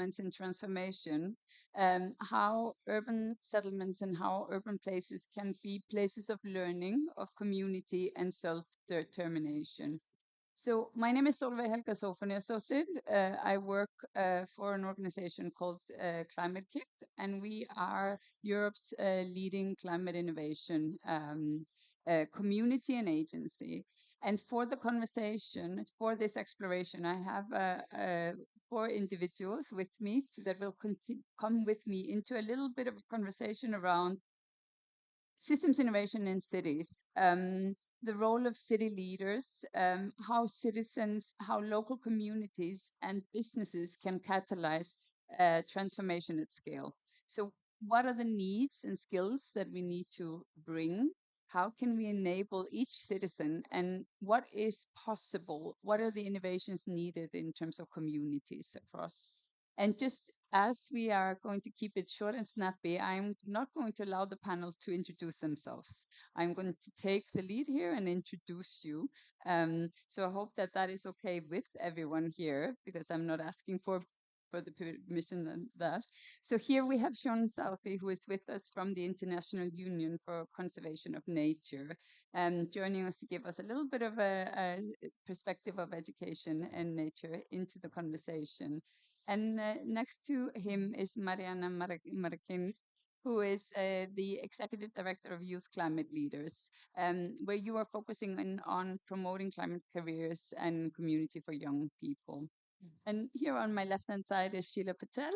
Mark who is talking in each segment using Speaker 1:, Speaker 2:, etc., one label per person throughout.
Speaker 1: settlements in transformation, how urban settlements and how urban places can be places of learning, of community, and self-determination. So my name is Solveig Helga Sofonesdottir. I work for an organization called Climate Kit, and we are Europe's leading climate innovation community and agency. And for the conversation, for this exploration, I have four individuals with me that will come with me into a little bit of a conversation around systems innovation in cities, the role of city leaders, how citizens, how local communities and businesses can catalyze transformation at scale. So, what are the needs and skills that we need to bring? How can we enable each citizen, and what is possible? What are the innovations needed in terms of communities across? And just as we are going to keep it short and snappy, I'm not going to allow the panel to introduce themselves. I'm going to take the lead here and introduce you. So I hope that that is okay with everyone here, because I'm not asking for the permission and that. So here we have Sean Southey, who is with us from the International Union for Conservation of Nature, joining us to give us a little bit of a perspective of education and nature into the conversation. And next to him is Mariana Marroquin, who is the Executive Director of Youth Climate Leaders, where you are focusing on promoting climate careers and community for young people. And here on my left-hand side is Sheila Patel,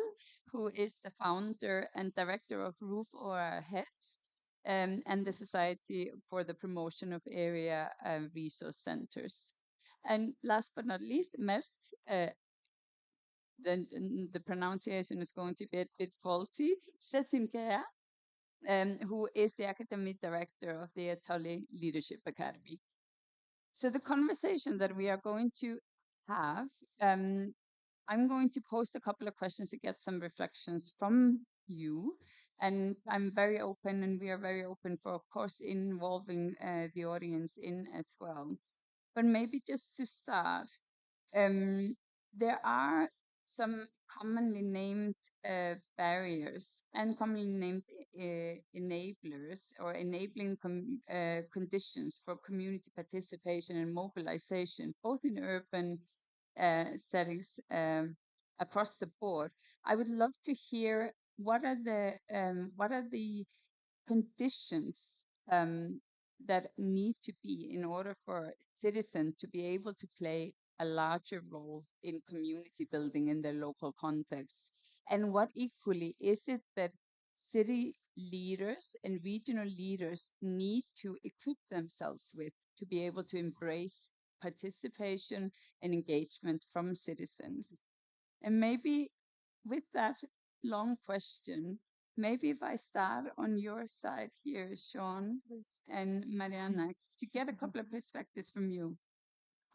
Speaker 1: who is the founder and director of Roof Over Our Heads, and the Society for the Promotion of Area Resource Centers. And last but not least, Mert, uh, the pronunciation is going to be a bit faulty, Setinkaya, who is the academic director of the Atali Leadership Academy. So the conversation that we are going to have, I'm going to post a couple of questions to get some reflections from you. And I'm very open, and we are very open for, of course, involving the audience in as well. But maybe just to start, there are some commonly named barriers and commonly named enablers or enabling conditions for community participation and mobilization, both in urban settings across the board. I would love to hear what are the conditions that need to be in order for citizens to be able to play a larger role in community building in their local context? And what equally is it that city leaders and regional leaders need to equip themselves with to be able to embrace participation and engagement from citizens? And maybe with that long question, maybe if I start on your side here, Sean and Mariana, to get a couple of perspectives from you.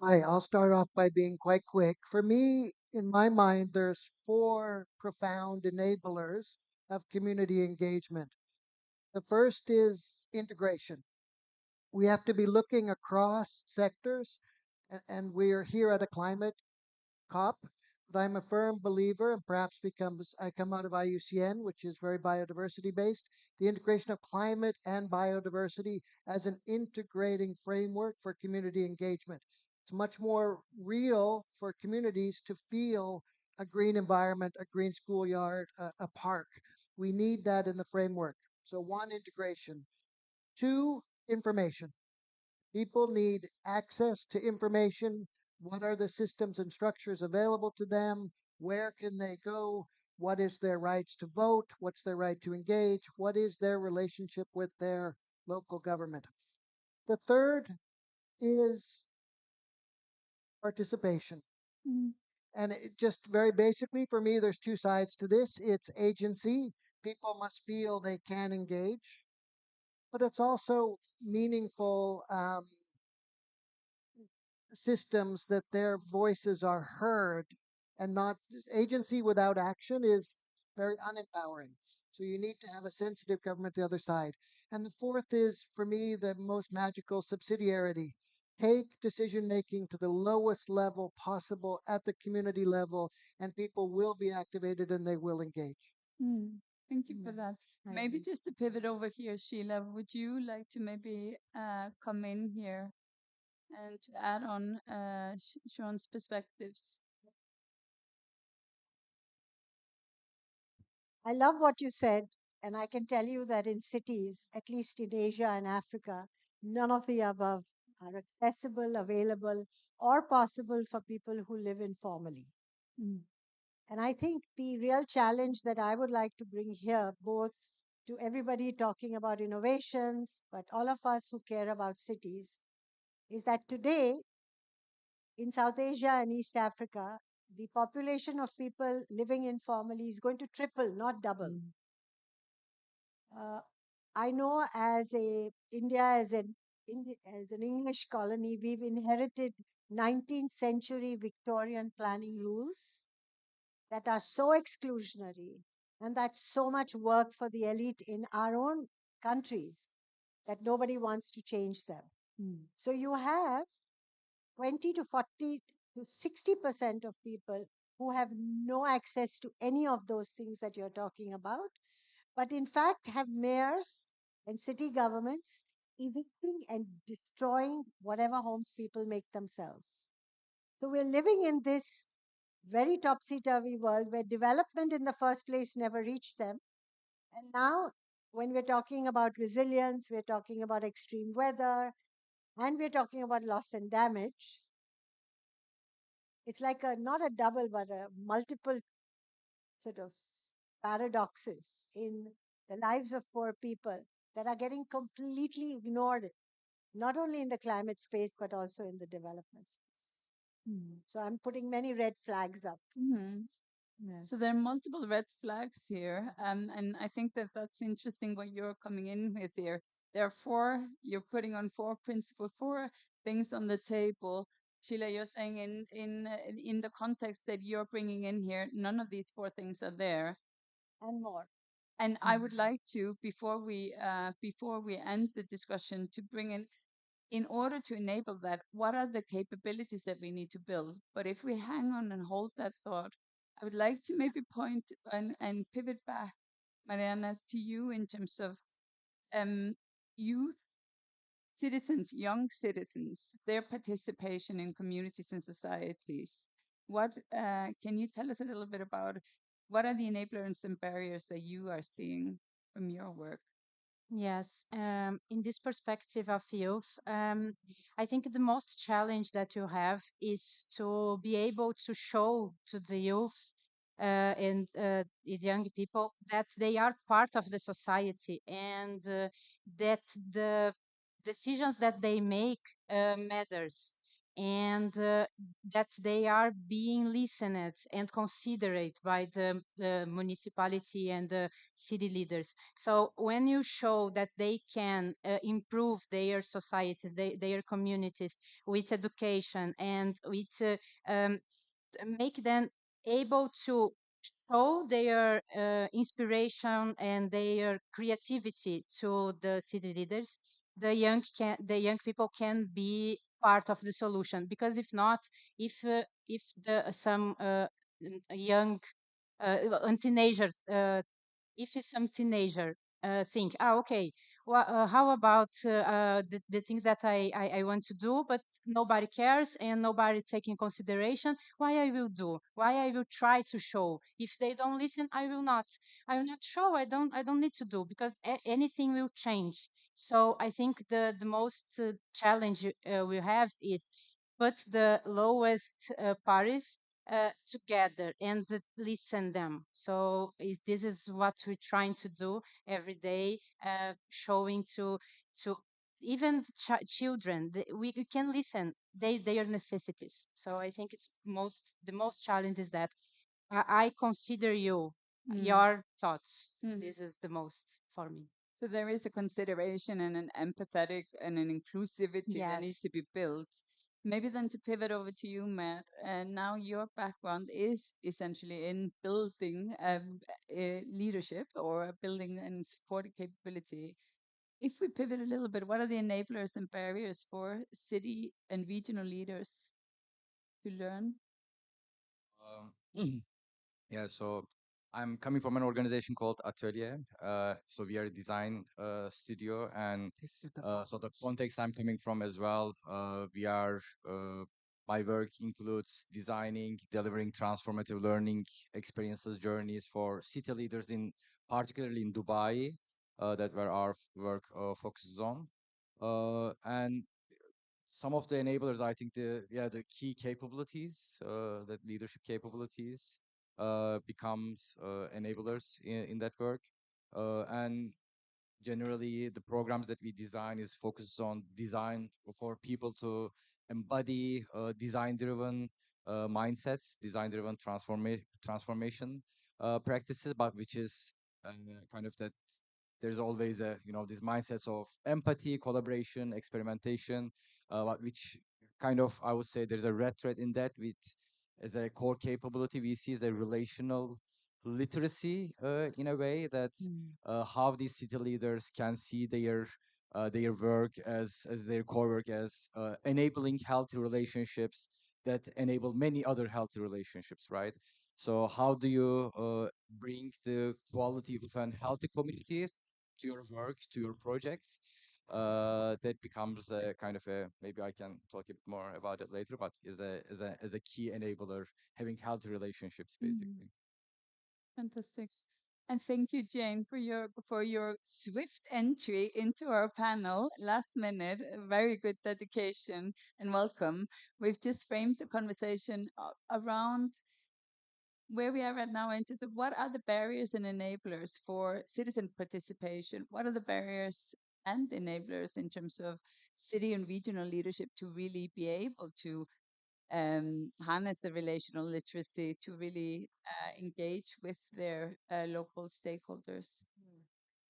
Speaker 2: Hi, I'll start off by being quite quick. For me, in my mind, there's four profound enablers of community engagement. The first is integration. We have to be looking across sectors, and we're here at a climate COP. But I'm a firm believer, and perhaps because I come out of IUCN, which is very biodiversity based, the integration of climate and biodiversity as an integrating framework for community engagement. It's much more real for communities to feel a green environment, a green schoolyard, a park. We need that in the framework. So, one, integration. Two, information. People need access to information. What are the systems and structures available to them? Where can they go? What is their rights to vote? What's their right to engage? What is their relationship with their local government? The third is participation.
Speaker 1: Mm.
Speaker 2: And just very basically, for me, there's two sides to this. It's agency. People must feel they can engage, but it's also meaningful systems that their voices are heard, and not agency without action is very unempowering. So you need to have a sensitive government the other side. And the fourth is, for me, the most magical subsidiarity. take decision making to the lowest level possible at the community level, and people will be activated and they will engage.
Speaker 1: Mm, thank you for that.
Speaker 3: Yes, I
Speaker 1: Maybe
Speaker 3: agree.
Speaker 1: just to pivot over here, Sheila, would you like to maybe come in here and to add on Sean's perspectives?
Speaker 3: I love what you said, and I can tell you that in cities, at least in Asia and Africa, none of the above are accessible, available, or possible for people who live informally.
Speaker 1: Mm,
Speaker 3: And I think the real challenge that I would like to bring here, both to everybody talking about innovations, but all of us who care about cities, is that today in South Asia and East Africa, the population of people living informally is going to triple, not double. Uh, I know as a India as an English colony, we've inherited 19th century Victorian planning rules that are so exclusionary, and that's so much work for the elite in our own countries that nobody wants to change them.
Speaker 1: mm,
Speaker 3: So you have 20 to 40 to 60% of people who have no access to any of those things that you're talking about, but in fact have mayors and city governments evicting and destroying whatever homes people make themselves. So we're living in this very topsy turvy world where development in the first place never reached them. And now, when we're talking about resilience, we're talking about extreme weather, and we're talking about loss and damage. It's like a not a double, but a multiple sort of paradoxes in the lives of poor people that are getting completely ignored, not only in the climate space, but also in the development space.
Speaker 1: mm,
Speaker 3: So I'm putting many red flags up.
Speaker 1: mhm. So
Speaker 3: Yes.
Speaker 1: there are multiple red flags here, and I think that that's interesting what you're coming in with here. There are four. You're putting on four principles, four things on the table. Sheila, you're saying in the context that you're bringing in here, none of these four things are there.
Speaker 3: And more.
Speaker 1: And I would like to, before we end the discussion, to bring in order to enable that, what are the capabilities that we need to build? But if we hang on and hold that thought, I would like to maybe point and pivot back, Mariana, to you in terms of um, youth citizens, young citizens, their participation in communities and societies. What can you tell us a little bit about? What are the enablers and barriers that you are seeing from your work?
Speaker 4: Yes, in this perspective of youth, I think the most challenge that you have is to be able to show to the youth and the young people that they are part of the society and that the decisions that they make matters and that they are being listened and considered by the municipality and the city leaders. So when you show that they can improve their societies, their communities with education and with make them able to show their inspiration and their creativity to the city leaders, the young people can be part of the solution. Because if not, if the some young teenager if it's some teenager think, okay, well, how about the things that I want to do, but nobody cares and nobody take in consideration, why I will do, why I will try to show. If they don't listen, I will not show. I don't need to do, because anything will change. So I think the most challenge we have is put the lowest parties together and listen them. So this is what we're trying to do every day, showing to even children we can listen their necessities. So I think it's the most challenge is that I consider you
Speaker 1: Mm,
Speaker 4: your thoughts.
Speaker 1: mm.
Speaker 4: This is the most for me.
Speaker 1: So there is a consideration and an empathetic and an inclusivity that needs
Speaker 4: Yes.
Speaker 1: to be built. Maybe then to pivot over to you, Matt. And now your background is essentially in building leadership or building and supporting capability If we pivot a little bit, what are the enablers and barriers for city and regional leaders to learn?
Speaker 5: Um, Yeah, so I'm coming from an organization called Atelier. So we are a design studio, and so the context I'm coming from as well. My work includes designing, delivering transformative learning experiences, journeys for city leaders particularly in Dubai, that where our work focuses on. And some of the enablers, I think the key capabilities, that leadership capabilities, becomes enablers in that work. And generally, the programs that we design is focused on design for people to embody design-driven mindsets, design-driven transformation practices, but which is uh, kind of that there's always these mindsets of empathy, collaboration, experimentation, which kind of, I would say, there's a red thread in that, with as a core capability we see as a relational literacy, in a way that how these city leaders can see their work as their core work as enabling healthy relationships that enable many other healthy relationships, right? So how do you bring the quality of an healthy community to your work, to your projects? That becomes a kind of a, maybe I can talk a bit more about it later, but is a key enabler, having healthy relationships, basically.
Speaker 1: Fantastic. And thank you, Jane, for your swift entry into our panel last minute. Very good dedication and welcome. We've just framed the conversation around where we are right now in terms of what are the barriers and enablers for citizen participation? What are the barriers and enablers in terms of city and regional leadership to really be able to harness the relational literacy to really engage with their local stakeholders?
Speaker 6: Mm.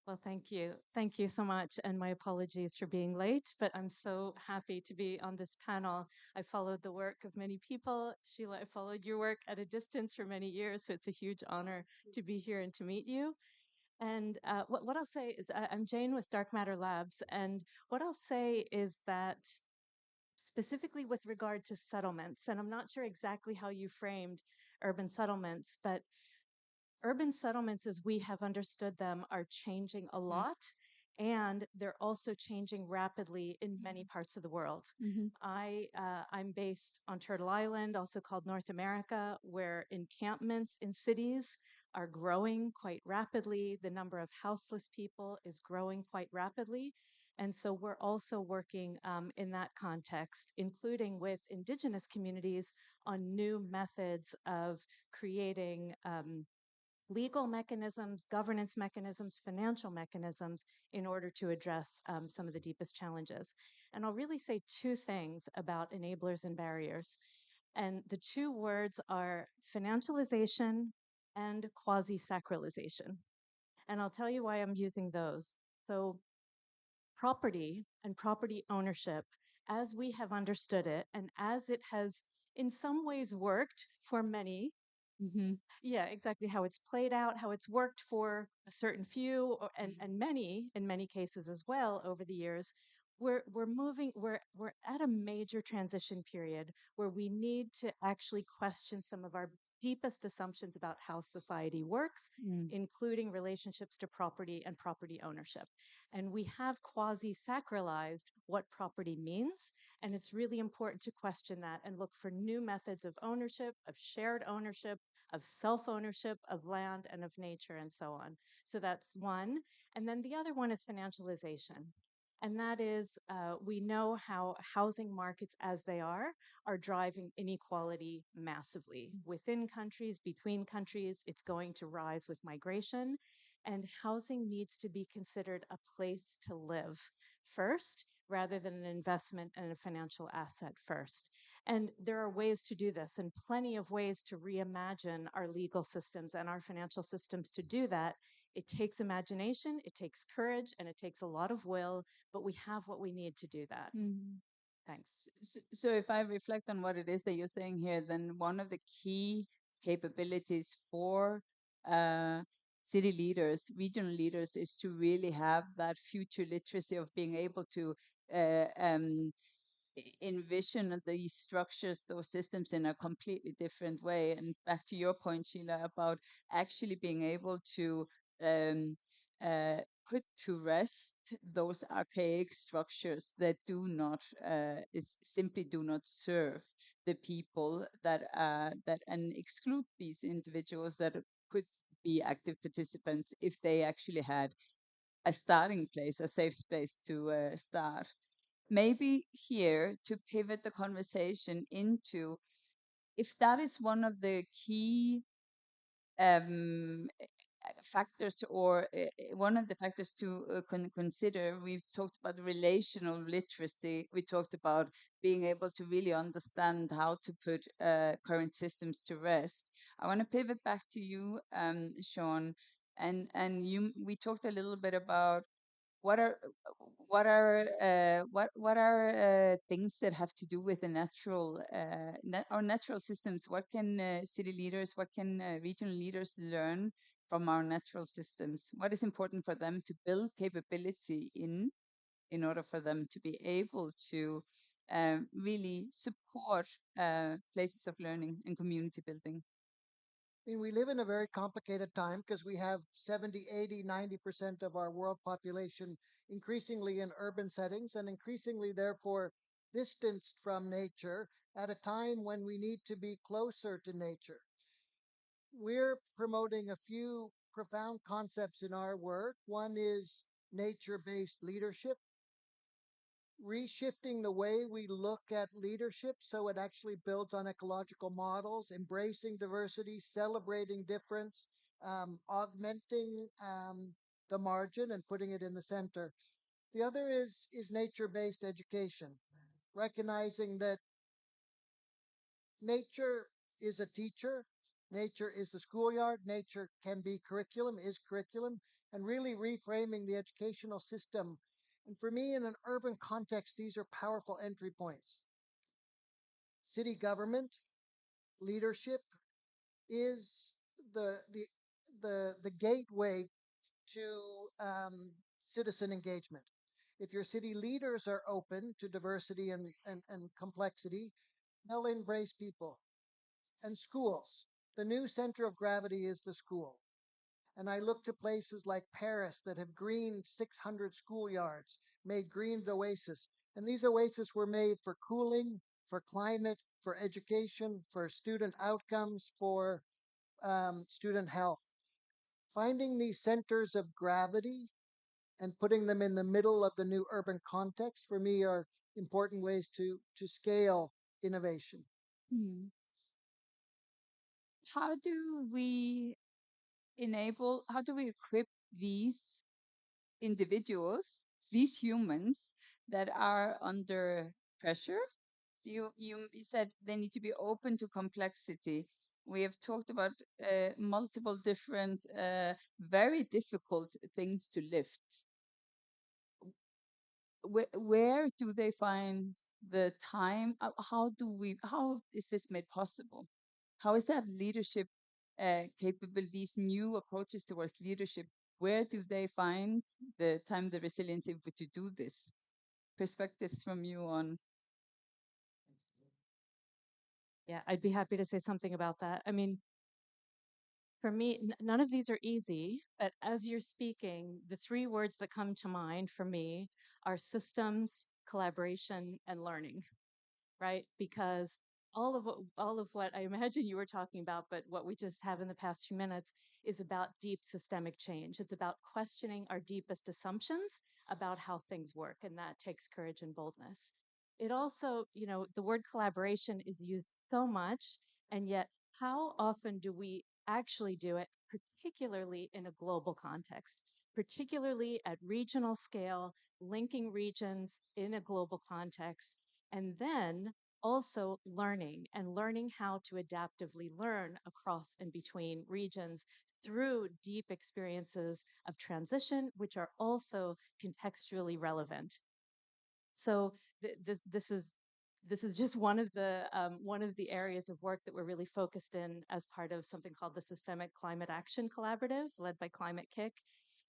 Speaker 6: Well, thank you. Thank you so much. And my apologies for being late, but I'm so happy to be on this panel. I followed the work of many people. Sheila, I followed your work at a distance for many years, so it's a huge honor to be here and to meet you. And what I'll say is, I'm Jane with Dark Matter Labs. And what I'll say is that specifically with regard to settlements, and I'm not sure exactly how you framed urban settlements, but urban settlements as we have understood them are changing a lot, and they're also changing rapidly in many parts of the world.
Speaker 1: Mm-hmm.
Speaker 6: I'm based on Turtle Island, also called North America, where encampments in cities are growing quite rapidly. The number of houseless people is growing quite rapidly. And so we're also working in that context, including with indigenous communities on new methods of creating legal mechanisms, governance mechanisms, financial mechanisms in order to address some of the deepest challenges. And I'll really say two things about enablers and barriers. And the two words are financialization and quasi sacralization. And I'll tell you why I'm using those. So, property and property ownership, as we have understood it, and as it has in some ways worked for many,
Speaker 1: Mm-hmm.
Speaker 6: yeah, exactly how it's played out, how it's worked for a certain few, and many in many cases as well over the years. We're at a major transition period where we need to actually question some of our deepest assumptions about how society works,
Speaker 1: Mm.
Speaker 6: including relationships to property and property ownership. And we have quasi sacralized what property means. And it's really important to question that and look for new methods of ownership, of shared ownership, of self ownership of land and of nature, and so on. So that's one. And then the other one is financialization. And that is, we know how housing markets as they are driving inequality massively within countries, between countries. It's going to rise with migration. And housing needs to be considered a place to live first, rather than an investment and a financial asset first. And there are ways to do this, and plenty of ways to reimagine our legal systems and our financial systems to do that. It takes imagination, it takes courage, and it takes a lot of will, but we have what we need to do that.
Speaker 1: Mm.
Speaker 6: Thanks.
Speaker 1: So if I reflect on what it is that you're saying here, then one of the key capabilities for uh, city leaders, regional leaders, is to really have that future literacy of being able to uh, um, envision these structures, those systems in a completely different way. And back to your point, Sheila, about actually being able to um, uh, put to rest those archaic structures that do not simply do not serve the people that and exclude these individuals that could be active participants if they actually had a starting place, a safe space to start. Maybe here to pivot the conversation into if that is one of the key um, factors or one of the factors to consider. We've talked about relational literacy. We talked about being able to really understand how to put current systems to rest. I want to pivot back to you, Sean, and you. We talked a little bit about what are what are things that have to do with the natural our natural systems? What can city leaders, what can regional leaders learn from our natural systems? What is important for them to build capability in order for them to be able to really support places of learning and community building?
Speaker 2: I mean, we live in a very complicated time because we have 70, 80, 90% of our world population increasingly in urban settings and increasingly, therefore, distanced from nature at a time when we need to be closer to nature. We're promoting a few profound concepts in our work. One is nature based leadership, reshifting the way we look at leadership so it actually builds on ecological models, embracing diversity, celebrating difference, augmenting the margin and putting it in the center. The other is nature-based education, recognizing that nature is a teacher, nature is the schoolyard, nature can be curriculum, is curriculum, and really reframing the educational system. And for me, in an urban context, these are powerful entry points. City government leadership is the the the gateway to citizen engagement. If your city leaders are open to diversity and complexity, they'll embrace people. And schools. The new center of gravity is the school. And I look to places like Paris that have greened 600 schoolyards, made green oases. And these oases were made for cooling, for climate, for education, for student outcomes, for student health. Finding these centers of gravity and putting them in the middle of the new urban context for me are important ways to scale innovation.
Speaker 1: Hmm. How do we how do we equip these individuals, these humans that are under pressure? You said they need to be open to complexity. We have talked about multiple different, very difficult things to lift. Where do they find the time? How is this made possible? How is that leadership capable, these new approaches towards leadership? Where do they find the time, the resiliency to do this? Perspectives from you on.
Speaker 6: Yeah, I'd be happy to say something about that. I mean, for me, none of these are easy, but as you're speaking, the three words that come to mind for me are systems, collaboration, and learning, right? Because all of what I imagine you were talking about, but what we just have in the past few minutes is about deep systemic change. It's about questioning our deepest assumptions about how things work, and that takes courage and boldness. It also, the word collaboration is used so much, and yet how often do we actually do it, particularly in a global context, particularly at regional scale, linking regions in a global context, and then also learning and learning how to adaptively learn across and between regions through deep experiences of transition, which are also contextually relevant. So this is this is just one of the areas of work that we're really focused in as part of something called the Systemic Climate Action Collaborative, led by Climate Kick.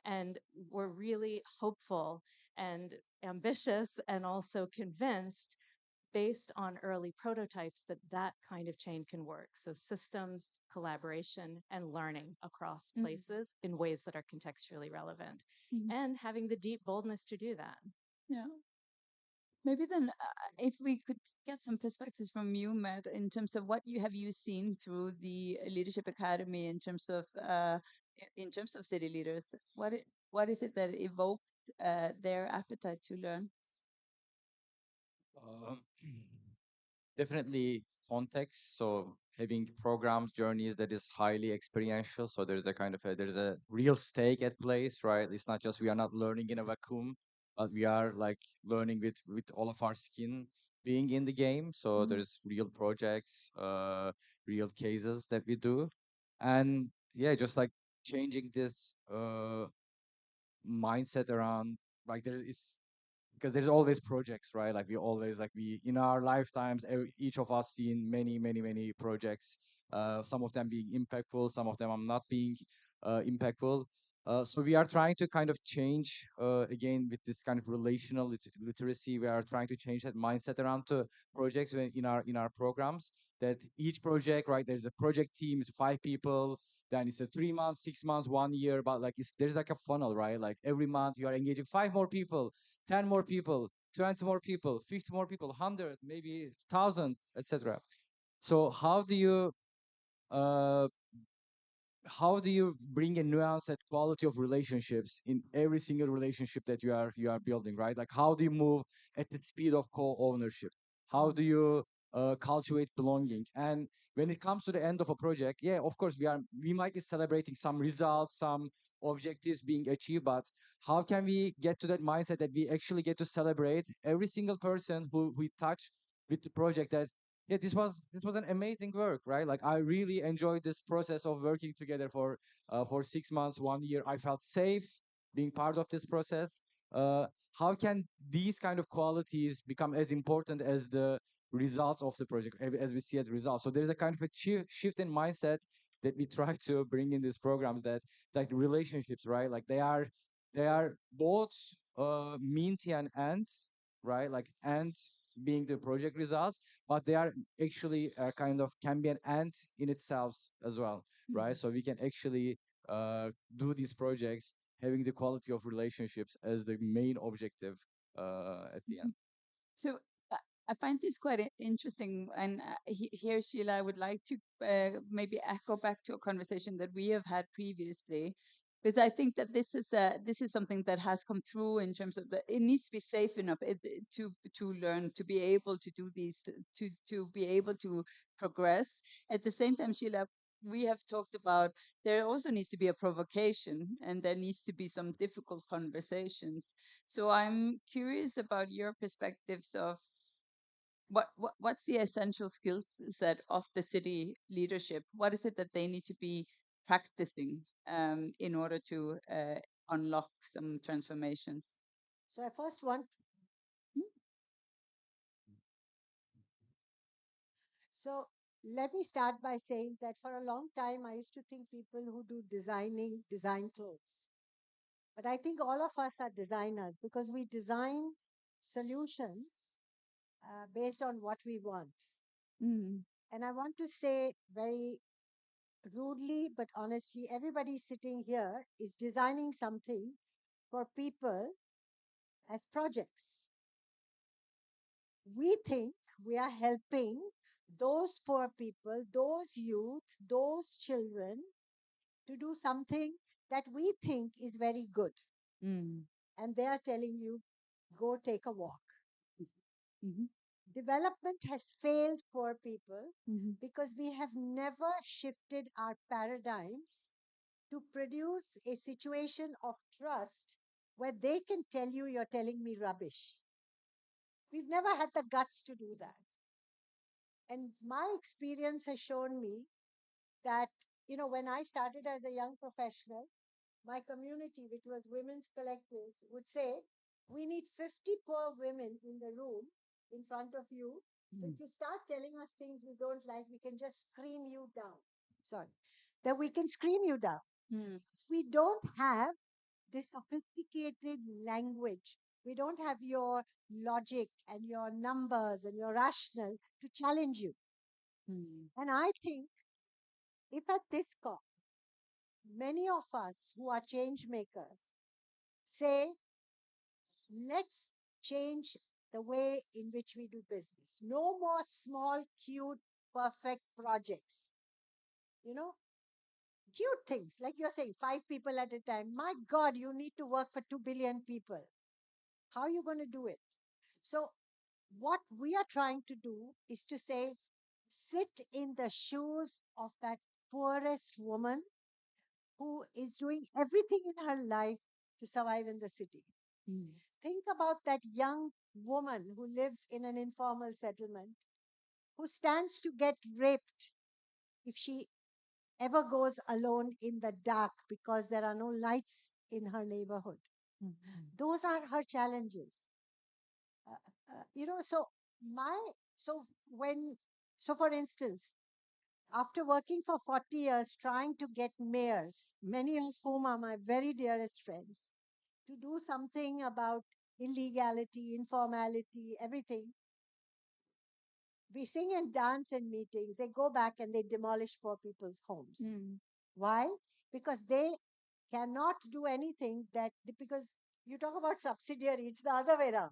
Speaker 6: And we're really hopeful and ambitious and also convinced, based on early prototypes, that that kind of change can work. So systems, collaboration, and learning across
Speaker 1: Mhm.
Speaker 6: places in ways that are contextually relevant,
Speaker 1: Mhm.
Speaker 6: and having the deep boldness to do that.
Speaker 1: Yeah. Maybe then, if we could get some perspectives from you, Matt, in terms of what you have you seen through the Leadership Academy in terms of city leaders, what is it that evoked their appetite to learn?
Speaker 5: Um, definitely context. So having programs, journeys that is highly experiential. So there's a kind of there's a real stake at place, right? It's not just we are not learning in a vacuum, but we are like learning with all of our skin being in the game. So
Speaker 1: Mhm.
Speaker 5: there's real projects, real cases that we do, and yeah, just like changing this mindset around like there is because there's always projects, right? Like we always like we in our lifetimes, each of us seen many projects. Some of them being impactful, some of them are not being impactful. So we are trying to kind of change again with this kind of relational literacy. We are trying to change that mindset around to projects in our programs. That each project, right? There's a project team, it's 5 people. Then it's a 3 months, 6 months, 1 year. But like there's like a funnel, right? Like every month you are engaging 5 more people, 10 more people, 20 more people, 50 more people, 100, maybe 1,000, etc. So uh, how do you bring a nuance and quality of relationships in every single relationship that you are building, right? Like how do you move at the speed of co-ownership? How do you cultivate belonging? And when it comes to the end of a project, yeah, of course we might be celebrating some results, some objectives being achieved, but how can we get to that mindset that we actually get to celebrate every single person who we touch with the project, that yeah, this was an amazing work, right? Like I really enjoyed this process of working together for 6 months, 1 year. I felt safe being part of this process. uh how can these kind of qualities become as important as the results of the project, as we see at results? So there's a kind of a shift in mindset that we try to bring in these programs, that like relationships, right? Like they are both minty and ants, right? Like ants being the project results, but they are actually kind of can be an ant in itself as well, right?
Speaker 1: Mhm.
Speaker 5: So we can actually do these projects having the quality of relationships as the main objective at the end.
Speaker 1: Mhm. So uh, I find this quite interesting. And here, Sheila, I would like to maybe echo back to a conversation that we have had previously, because I think that this is something that has come through in terms of it needs to be safe enough to learn, to be able to do these, to be able to progress. At the same time, Sheila, we have talked about there also needs to be a provocation, and there needs to be some difficult conversations. So I'm curious about your perspectives of what's the essential skills set of the city leadership? What is it that they need to be practicing in order to unlock some transformations?
Speaker 3: So I first want,
Speaker 1: Hmm?
Speaker 3: so let me start by saying that for a long time I used to think people who do design clothes. But I think all of us are designers because we design solutions based on what we want.
Speaker 1: Mm,
Speaker 3: And I want to say very rudely but honestly, everybody sitting here is designing something for people as projects. We think we are helping those poor people, those youth, those children to do something that we think is very good.
Speaker 1: mm,
Speaker 3: And they are telling you, go take a walk.
Speaker 1: mhm,
Speaker 3: Development has failed poor people
Speaker 1: mhm,
Speaker 3: because we have never shifted our paradigms to produce a situation of trust where they can tell you you're telling me rubbish. We've never had the guts to do that. And my experience has shown me that, when I started as a young professional, my community, which was women's collectives, would say, we need 50 poor women in the room in front of you So if
Speaker 1: Mm.
Speaker 3: you start telling us things we don't like, we can just scream you down. Sorry. That we can scream you down.
Speaker 1: Mm.
Speaker 3: We don't have this sophisticated language. We don't have your logic and your numbers and your rational to challenge you.
Speaker 1: Mm.
Speaker 3: And I think if at this COP, many of us who are change makers say, let's change the way in which we do business. No more small, cute, perfect projects. You know, cute things like you're saying, 5 people at a time. My God, you need to work for 2 billion people. How are you going to do it? So, what we are trying to do is to say, sit in the shoes of that poorest woman who is doing everything in her life to survive in the city.
Speaker 1: Mm.
Speaker 3: Think about that young woman who lives in an informal settlement, who stands to get raped if she ever goes alone in the dark because there are no lights in her neighborhood.
Speaker 1: Mm.
Speaker 3: Those are her challenges. So my so when so for instance, after working for 40 years trying to get mayors, many of whom are my very dearest friends, to do something about illegality, informality, everything, we sing and dance in meetings. They go back and they demolish poor people's homes.
Speaker 1: Mm.
Speaker 3: Why? Because they cannot do anything because you talk about subsidiary, it's the other way around.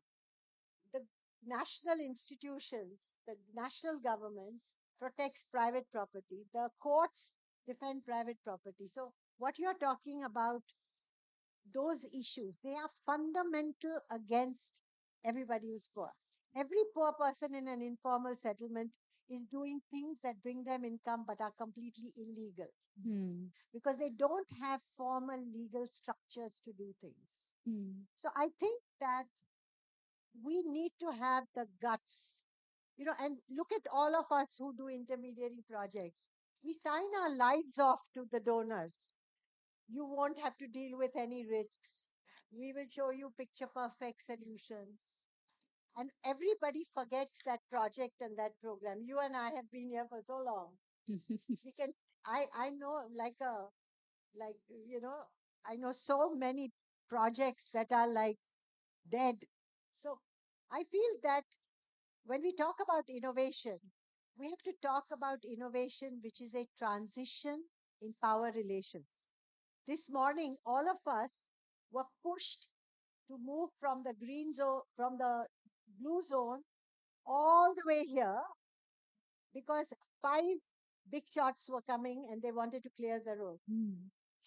Speaker 3: The national institutions, the national governments protects private property. The courts defend private property. So what you're talking about, those issues, they are fundamental against everybody who's poor. Every poor person in an informal settlement is doing things that bring them income but are completely illegal
Speaker 1: Mm.
Speaker 3: because they don't have formal legal structures to do things.
Speaker 1: Mm.
Speaker 3: So I think that we need to have the guts, and look at all of us who do intermediary projects. We sign our lives off to the donors. You won't have to deal with any risks. We will show you picture perfect solutions. And everybody forgets that project and that program. You and I have been here for so long. We can, I know like, you know, I know so many projects that are like dead. So I feel that when we talk about innovation, we have to talk about innovation, which is a transition in power relations. This morning, all of us were pushed to move from the green zone, from the blue zone, all the way here because 5 big shots were coming and they wanted to clear the road.
Speaker 1: Mm.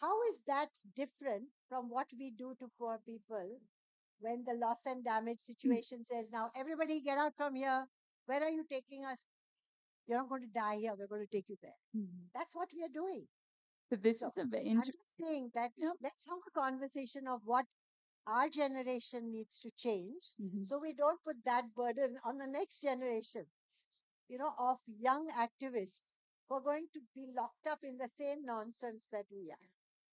Speaker 3: How is that different from what we do to poor people when the loss and damage situation says, now everybody get out from here? Where are you taking us? You're not going to die here. We're going to take you there.
Speaker 1: Mm.
Speaker 3: That's what we are doing.
Speaker 1: So this
Speaker 3: So
Speaker 1: is a very
Speaker 3: I'm
Speaker 1: interesting.
Speaker 3: just saying that
Speaker 1: Yeah.
Speaker 3: let's have a conversation of what our generation needs to change
Speaker 1: Mm-hmm.
Speaker 3: so we don't put that burden on the next generation, of young activists who are going to be locked up in the same nonsense that we are.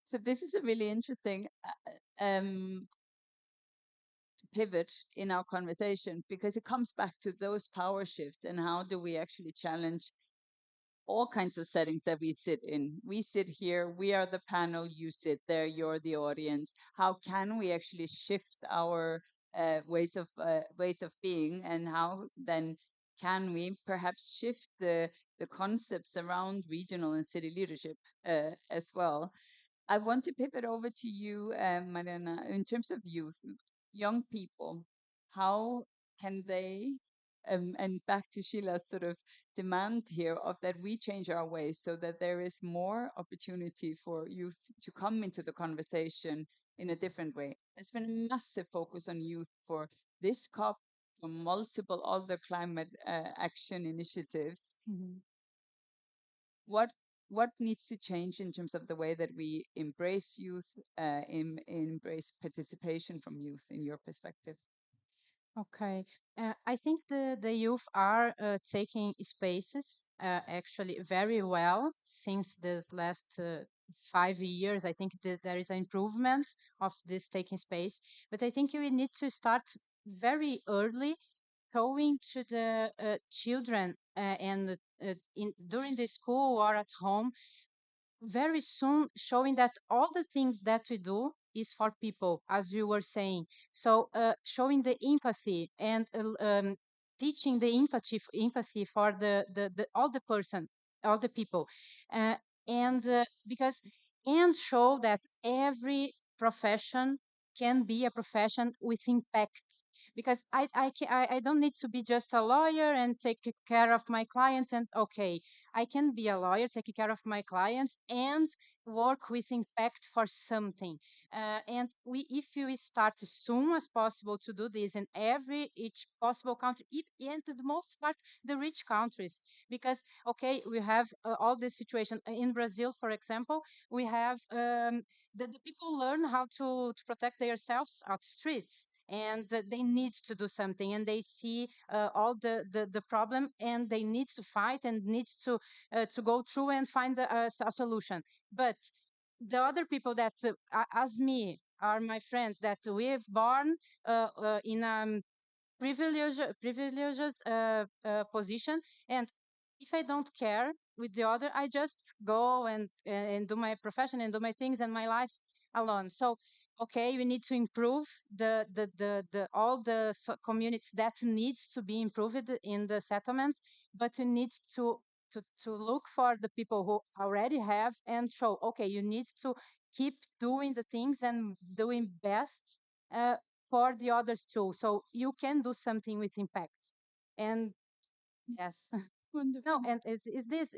Speaker 1: So this is a really interesting pivot in our conversation because it comes back to those power shifts and how do we actually challenge all kinds of settings that we sit in. We sit here, we are the panel, you sit there, you're the audience. How can we actually shift our ways of being, and how then can we perhaps shift the concepts around regional and city leadership as well? I want to pivot over to you, Mariana, in terms of youth, young people. How can they, and back to Sheila's sort of demand here of that we change our ways so that there is more opportunity for youth to come into the conversation in a different way. There's been a massive focus on youth for this COP, for multiple other climate action initiatives.
Speaker 4: Mhm.
Speaker 1: what what needs to change in terms of the way that we embrace youth, embrace participation from youth in your perspective?
Speaker 4: Okay. I think the youth are taking spaces actually very well since this last 5 years. I think that there is an improvement of this taking space, but I think we need to start very early showing to the children and during the school or at home very soon, showing that all the things that we do is for people, as you were saying. So showing the empathy and teaching the empathy for the all the person, all the people, uh, and because and show that every profession can be a profession with impact, because I don't need to be just a lawyer and take care of my clients and okay, I can be a lawyer, taking care of my clients, and work with impact for something. And if you start as soon as possible to do this in every each possible country, and to the most part, the rich countries, because okay, we have all this situation in Brazil, for example, we have the people learn how to protect themselves out streets, and that they need to do something, and they see all the problem, and they need to fight and need to go through and find a solution. But the other people that as me are my friends that we've born in privileges position, and if I don't care with the other, I just go and do my profession and do my things and my life alone. So okay, we need to improve the all the communities that needs to be improved in the settlements, but you need to look for the people who already have and show okay, you need to keep doing the things and doing best uh, for the others too. So you can do something with impact. And yes, no,
Speaker 1: Wonderful.
Speaker 4: and is this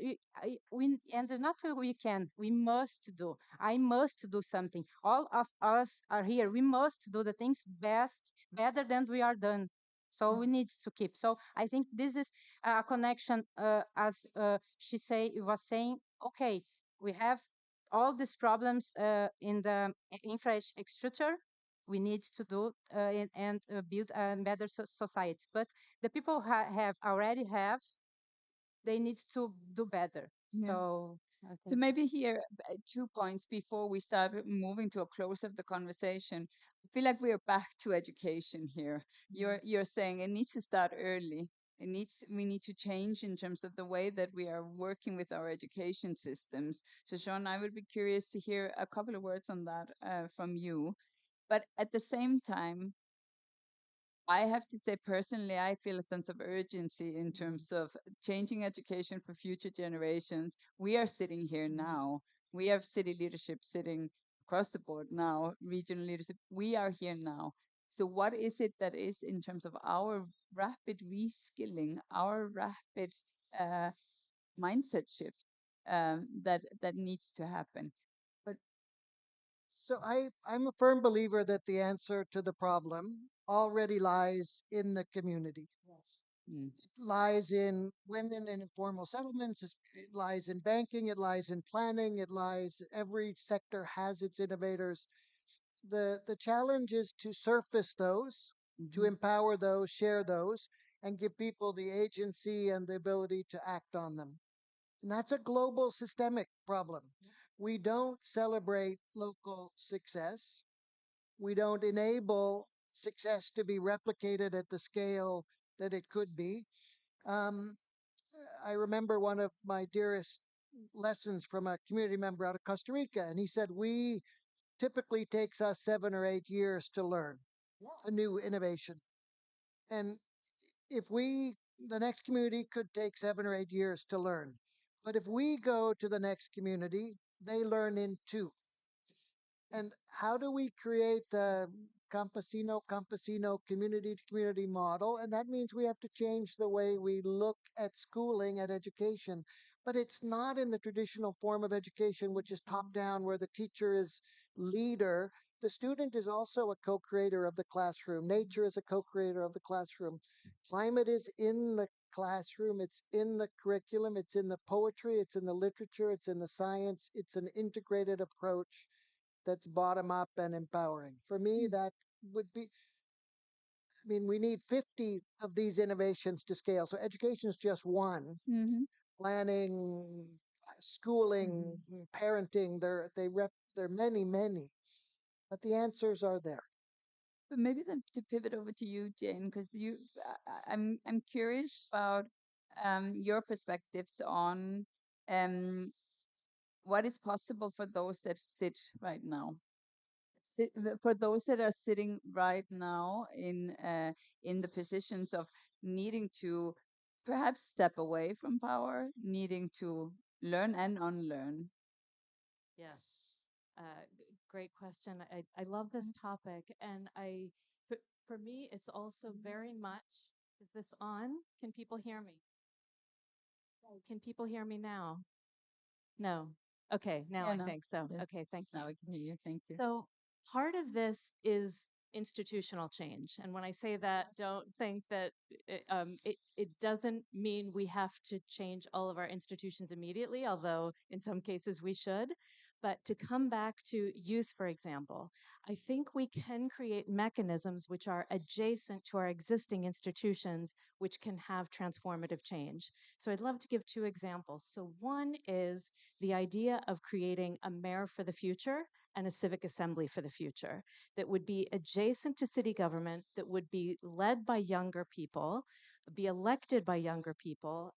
Speaker 4: we and not we can, we must do. I must do something. All of us are here. We must do the things best, better than we are done. So we need to keep. So I think this is a connection. As she say was saying, okay, we have all these problems in the infrastructure. We need to do and build a better societies. But the people have already have, they need to do better.
Speaker 1: Yeah.
Speaker 4: So I
Speaker 1: So
Speaker 4: think
Speaker 1: maybe here, 2 points before we start moving to a close of the conversation. I feel like we are back to education here. You're saying it needs to start early. We need to change in terms of the way that we are working with our education systems. So Sean, I would be curious to hear a couple of words on that from you. But at the same time, I have to say personally, I feel a sense of urgency in terms of changing education for future generations. We are sitting here now. We have city leadership sitting across the board now, regional leadership. We are here now. So, what is it that is in terms of our rapid reskilling, our rapid uh, mindset shift that needs to happen? But
Speaker 2: So I'm a firm believer that the answer to the problem already lies in the community.
Speaker 1: mm,
Speaker 2: It lies in women in informal settlements. It lies in banking. It lies in planning. It lies, every sector has its innovators. The challenge is to surface those, to
Speaker 1: mhm,
Speaker 2: empower those, share those, and give people the agency and the ability to act on them. And that's a global systemic problem. We don't celebrate local success. We don't enable success to be replicated at the scale that it could be. Um, I remember one of my dearest lessons from a community member out of Costa Rica, and he said, "We typically takes us 7 or 8 years to learn a new innovation. And if the next community could take 7 or 8 years to learn. But if we go to the next community, they learn in 2. And how do we create a campesino community to community model? And that means we have to change the way we look at schooling, at education. But it's not in the traditional form of education, which is top down, where the teacher is leader. The student is also a co creator of the classroom. Nature is a co creator of the classroom. Climate is in the classroom, it's in the curriculum, it's in the poetry, it's in the literature, it's in the science. It's an integrated approach that's bottom up and empowering. For me, that would be, I mean, we need 50 of these innovations to scale. So education is just one.
Speaker 1: mhm,
Speaker 2: Planning, schooling, parenting, there are many, many, but the answers are there.
Speaker 1: But maybe then to pivot over to you, Jane, because I'm curious about your perspectives on um, what is possible for those that sit right now. For those that are sitting right now in the positions of needing to perhaps step away from power, needing to learn and unlearn.
Speaker 6: Yes. Great question. I love this topic. And for me, it's also very much, is this on? Can people hear me? Can people hear me now? No. Okay, now
Speaker 1: Yeah,
Speaker 6: I
Speaker 1: no,
Speaker 6: think so.
Speaker 1: yes,
Speaker 6: Okay, thank you.
Speaker 1: now I can hear you. Thank you.
Speaker 6: So part of this is institutional change. And when I say that, don't think that it doesn't mean we have to change all of our institutions immediately, although in some cases we should. But to come back to youth, for example, I think we can create mechanisms which are adjacent to our existing institutions, which can have transformative change. So I'd love to give two examples. So one is the idea of creating a mayor for the future and a civic assembly for the future that would be adjacent to city government, that would be led by younger people, be elected by younger people,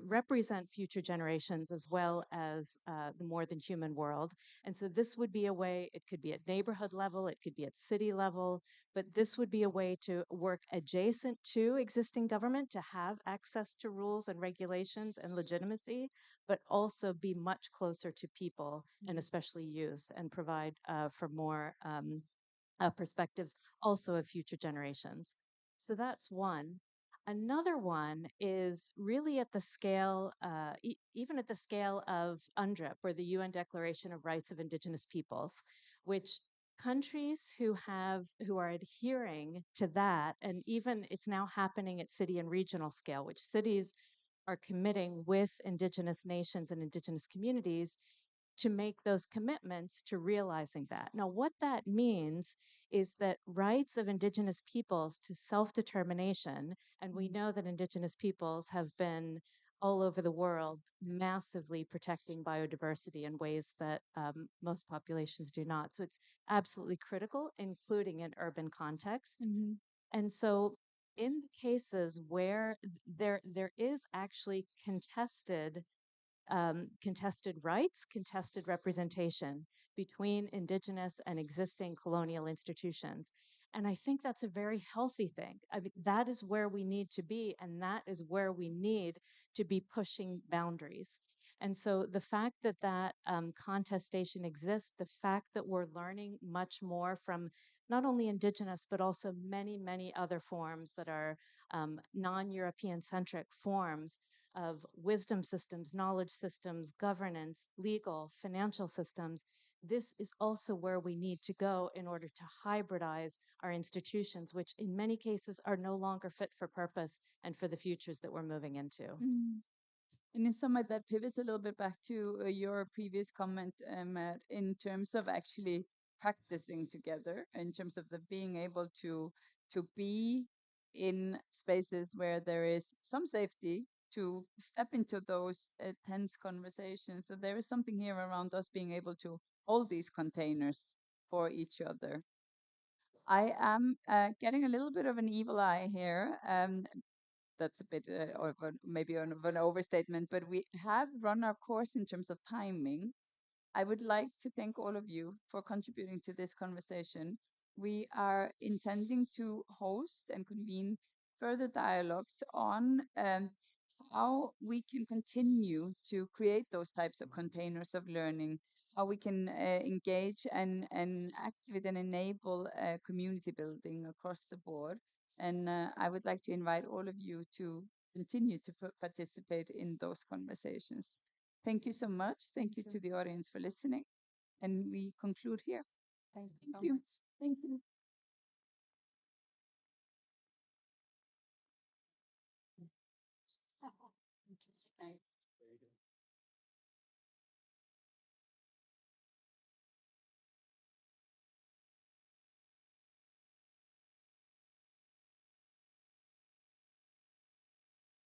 Speaker 6: represent future generations as well as the more than human world. And so this would be a way, it could be at neighborhood level, it could be at city level, but this would be a way to work adjacent to existing government to have access to rules and regulations and legitimacy, but also be much closer to people and especially youth and provide for more perspectives also of future generations. So that's one. Another one is really at the scale, even at the scale of UNDRIP, or the UN Declaration of Rights of Indigenous Peoples, which countries who are adhering to that, and even it's now happening at city and regional scale, which cities are committing with Indigenous nations and Indigenous communities to make those commitments to realizing that. Now, what that means is that rights of Indigenous peoples to self determination, and we know that Indigenous peoples have been all over the world massively protecting biodiversity in ways that most populations do not. So it's absolutely critical, including in urban contexts.
Speaker 1: Mm-hmm.
Speaker 6: And so, in the cases where there is actually contested rights, contested representation between indigenous and existing colonial institutions. And I think that's a very healthy thing. I mean, that is where we need to be, and that is where we need to be pushing boundaries. And so the fact that contestation exists, the fact that we're learning much more from not only indigenous, but also many, many other forms that are non European centric forms of wisdom systems, knowledge systems, governance, legal, financial systems. This is also where we need to go in order to hybridize our institutions, which in many cases are no longer fit for purpose and for the futures that we're moving into.
Speaker 1: Mm. And in some way, that pivots a little bit back to your previous comment, Matt, in terms of actually practicing together, in terms of the being able to be in spaces where there is some safety to step into those tense conversations. So there is something here around us being able to hold these containers for each other. I am getting a little bit of an evil eye here. That's a bit maybe of an overstatement, but we have run our course in terms of timing. I would like to thank all of you for contributing to this conversation. We are intending to host and convene further dialogues on how we can continue to create those types of containers of learning, how we can engage and activate and enable community building across the board. And I would like to invite all of you to continue to participate in those conversations. Thank you so much. Thank you to the audience for listening. And we conclude here.
Speaker 6: Thank you
Speaker 1: Thank
Speaker 6: so
Speaker 1: you.
Speaker 6: much.
Speaker 1: Thank you.